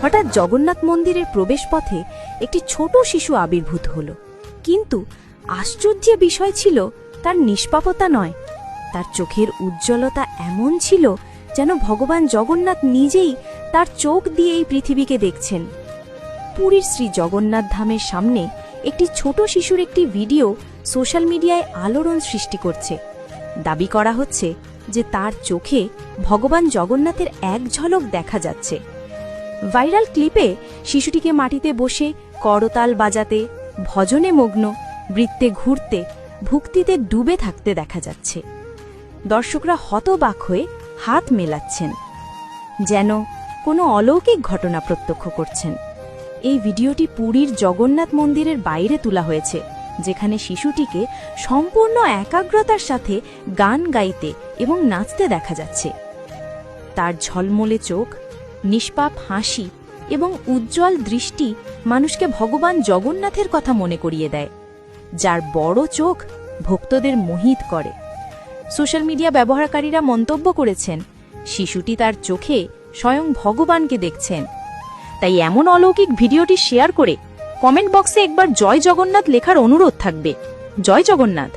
হঠাৎ জগন্নাথ মন্দিরের প্রবেশপথে একটি ছোট শিশু আবির্ভূত হল। কিন্তু আশ্চর্যের বিষয় ছিল তার নিষ্পাপতা নয়, তার চোখের উজ্জ্বলতা এমন ছিল যেন ভগবান জগন্নাথ নিজেই তার চোখ দিয়ে এই পৃথিবীকে দেখছেন। পুরীর শ্রী জগন্নাথ ধামের সামনে একটি ছোট শিশুর একটি ভিডিও সোশ্যাল মিডিয়ায় আলোড়ন সৃষ্টি করছে। দাবি করা হচ্ছে যে তার চোখে ভগবান জগন্নাথের এক ঝলক দেখা যাচ্ছে। ভাইরাল ক্লিপে শিশুটিকে মাটিতে বসে করতাল বাজাতে, ভজনে মগ্ন, বৃত্তে ঘুরতে, ভক্তিতে ডুবে থাকতে দেখা যাচ্ছে। দর্শকরা হতবাক হয়ে হাত মেলাচ্ছেন, যেন কোনো অলৌকিক ঘটনা প্রত্যক্ষ করছেন। এই ভিডিওটি পুরীর জগন্নাথ মন্দিরের বাইরে তোলা হয়েছে, যেখানে শিশুটিকে সম্পূর্ণ একাগ্রতার সাথে গান গাইতে এবং নাচতে দেখা যাচ্ছে। তার ঝলমলে চোখ, নিষ্পাপ হাসি এবং উজ্জ্বল দৃষ্টি মানুষকে ভগবান জগন্নাথের কথা মনে করিয়ে দেয়, যার বড় চোখ ভক্তদের মোহিত করে। সোশ্যাল মিডিয়া ব্যবহারকারীরা মন্তব্য করেছেন, শিশুটি তার চোখে স্বয়ং ভগবানকে দেখছেন। তাই এমন অলৌকিক ভিডিওটি শেয়ার করে কমেন্ট বক্সে একবার জয় জগন্নাথ লেখার অনুরোধ থাকবে। জয় জগন্নাথ।